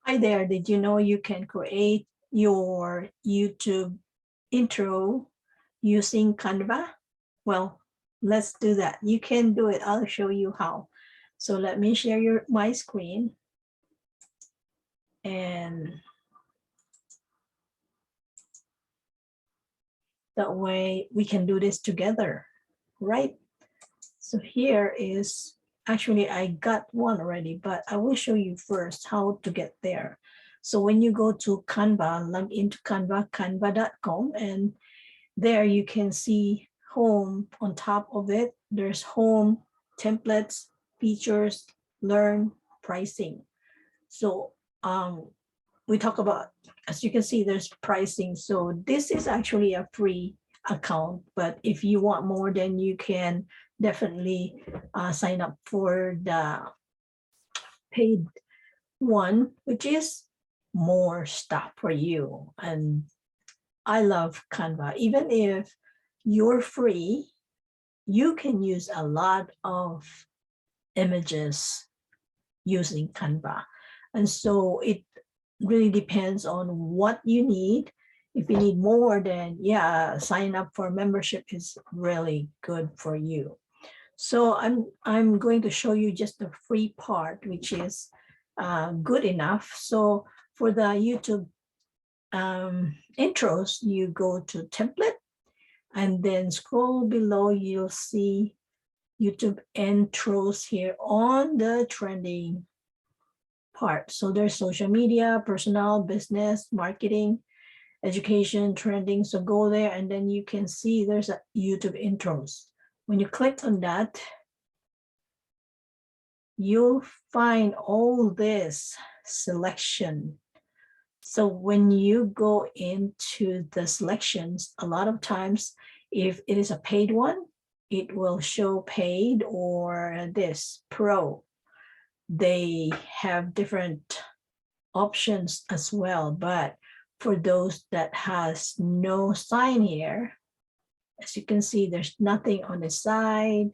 Hi there, did you know you can create your YouTube intro using Canva? Well, let's do that. You can do it. I'll show you how. So let me share my screen, and that way we can do this together, right? So here is, actually I got one already, but I will show you first how to get there. So when you go to Canva, log into Canva, canva.com, and there you can see home. On top of it, there's home, templates, features, learn, pricing. So we talk about, as you can see, there's pricing. So this is actually a free account, but if you want more, then you can definitely sign up for the paid one, which is more stuff for you. And I love Canva. Even if you're free, you can use a lot of images using Canva. And so it really depends on what you need. If you need more, then yeah, sign up for membership is really good for you. So I'm going to show you just the free part, which is good enough. So for the YouTube intros, you go to template, and then scroll below, you'll see YouTube intros here on the trending part. So there's social media, personal, business, marketing, education, trending. So go there, and then you can see there's a YouTube intros. When you click on that, you'll find all this selection. So when you go into the selections, a lot of times, if it is a paid one, it will show paid, or this pro. They have different options as well, but for those that has no sign here, as you can see, there's nothing on the side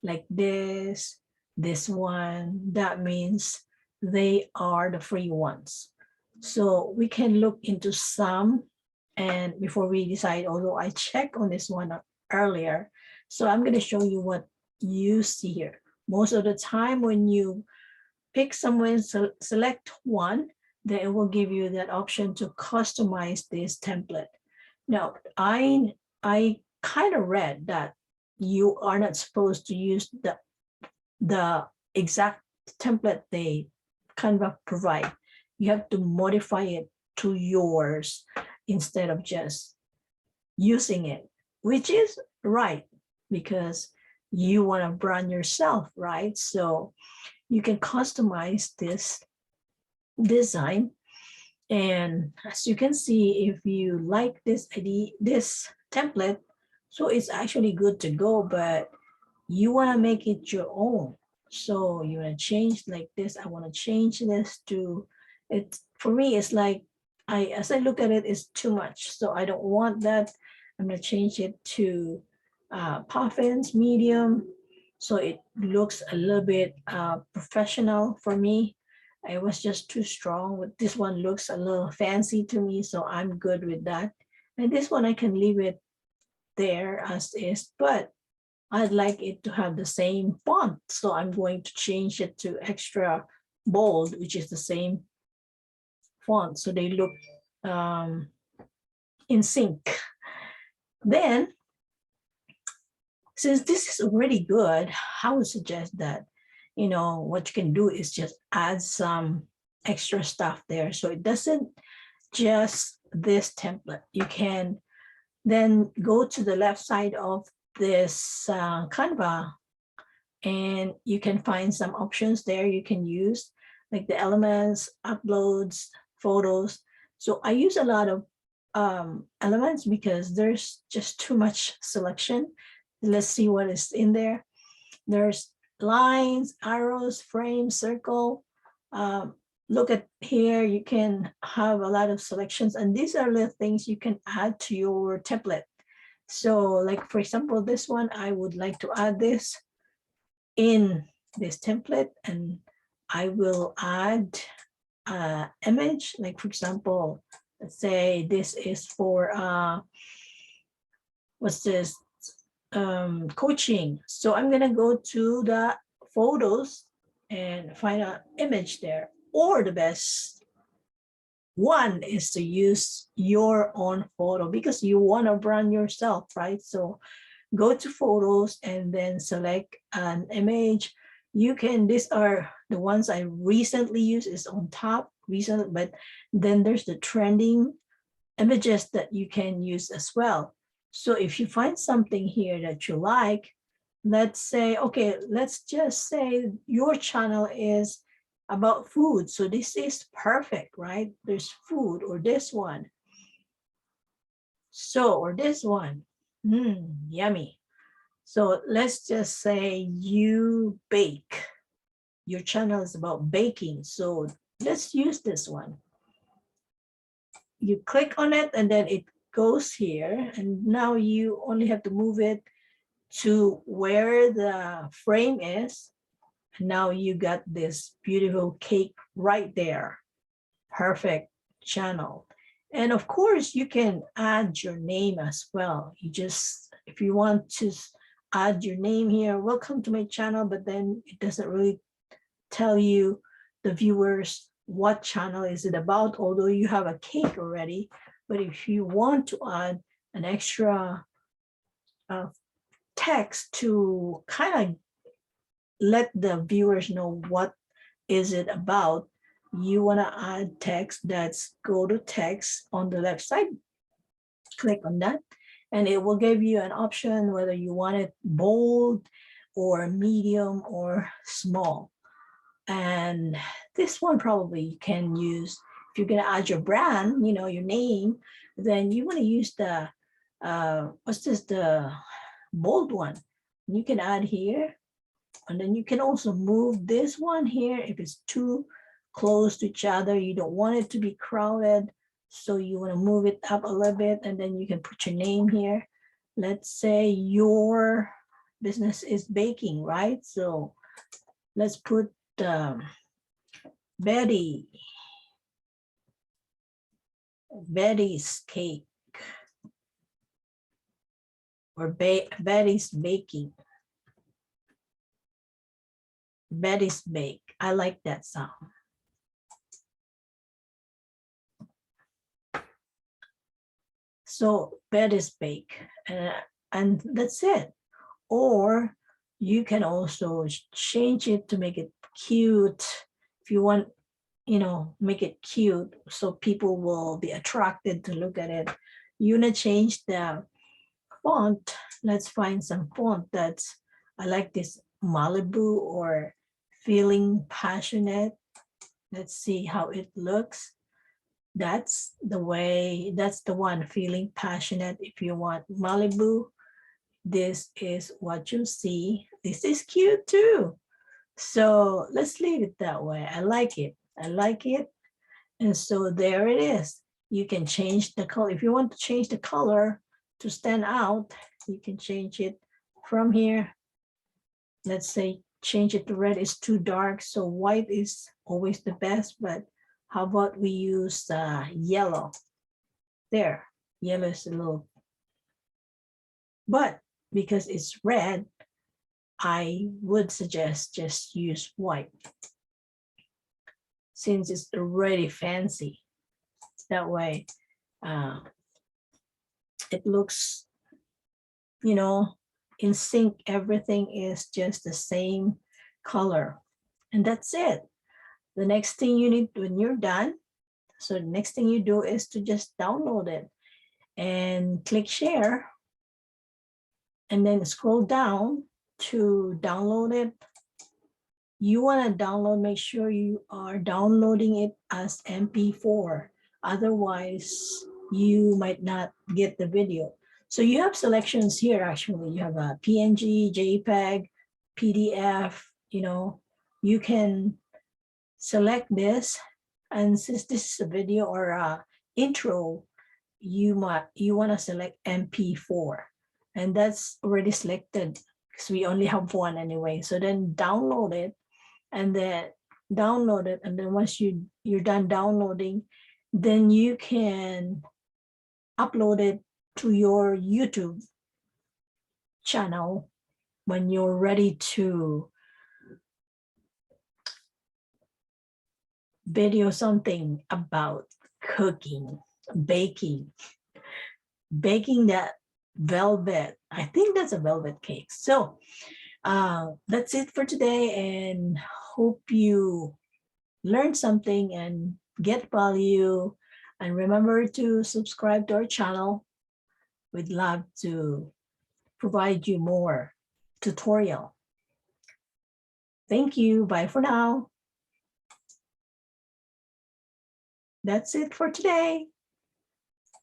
like this one. That means they are the free ones. So we can look into some, and before we decide, although I checked on this one earlier, so I'm going to show you what you see here. Most of the time when you pick someone, select one, then it will give you that option to customize this template. Now, I kind of read that you are not supposed to use the exact template they Canva provide. You have to modify it to yours instead of just using it, which is right, because you want to brand yourself, right? So you can customize this design. And as you can see, if you like this idea, this template, so it's actually good to go, but you want to make it your own. So you want to change like this. I want to change this to it. For me, it's like, as I look at it, it's too much. So I don't want that. I'm going to change it to puffins, medium. So it looks a little bit professional for me. It was just too strong. But this one looks a little fancy to me, so I'm good with that. And this one, I can leave it there as is, but I'd like it to have the same font. So I'm going to change it to extra bold, which is the same font. So they look in sync. Then, since this is already good, I would suggest that, what you can do is just add some extra stuff there. So it doesn't just this template. You can then go to the left side of this Canva, and you can find some options there you can use, like the elements, uploads, photos. So I use a lot of elements because there's just too much selection. Let's see what is in there. There's lines, arrows, frames, circle. Look at here, you can have a lot of selections, and these are the things you can add to your template. So like, for example, this one, I would like to add this in this template, and I will add image, like for example, let's say this is for what's this, coaching. So I'm gonna go to the photos and find an image there. Or the best one is to use your own photo because you want to brand yourself, right? So go to photos and then select an image. You can, these are the ones I recently used, is on top recent, but then there's the trending images that you can use as well. So if you find something here that you like, let's say, okay, let's just say your channel is about food. So this is perfect, right? There's food, or this one. So, or this one, yummy. So let's just say you bake. Your channel is about baking. So let's use this one. You click on it and then it goes here. And now you only have to move it to where the frame is. And now you got this beautiful cake right there. Perfect channel. And of course, you can add your name as well. You just, if you want to add your name here, welcome to my channel, but then it doesn't really tell you, the viewers, what channel is it about, although you have a cake already. But if you want to add an extra text to kind of let the viewers know what is it about, you want to add text, that's go to text on the left side, click on that, and it will give you an option whether you want it bold or medium or small. And this one probably you can use if you're going to add your brand, you know, your name, then you want to use the what's this, the bold one. You can add here, and then you can also move this one here if it's too close to each other. You don't want it to be crowded, so you want to move it up a little bit, and then you can put your name here. Let's say your business is baking, right? So let's put Betty's cake, or Betty's baking. Betty's bake. I like that sound. So Betty's bake, and that's it. Or you can also change it to make it cute. If you want, you know, make it cute so people will be attracted to look at it. You want to change the font. Let's find some font that's, I like this Malibu or feeling passionate. Let's see how it looks. That's the way, that's the one, feeling passionate. If you want Malibu, this is what you see. This is cute too. So let's leave it that way. I like it. I like it. And so there it is. You can change the color. If you want to change the color to stand out, you can change it from here. Let's say change it to red. It's too dark, so white is always the best, but how about we use yellow? There, yellow is a little, but because it's red, I would suggest just use white since it's already fancy. That way it looks, you know, in sync. Everything is just the same color, and that's it. The next thing you need when you're done, so the next thing you do is to just download it and click share, and then scroll down to download it. You want to download, make sure you are downloading it as MP4. Otherwise, you might not get the video. So you have selections here, actually. You have a PNG, JPEG, PDF, you know, you can select this. And since this is a video or a intro, you want to select MP4. And that's already selected because we only have one anyway. So then download it. And then download it, and then once you're done downloading, then you can upload it to your YouTube channel when you're ready to video something about cooking, baking, baking that velvet. I think that's a velvet cake. So that's it for today, and hope you learn something and get value. And remember to subscribe to our channel. We'd love to provide you more tutorial. Thank you. Bye for now. That's it for today.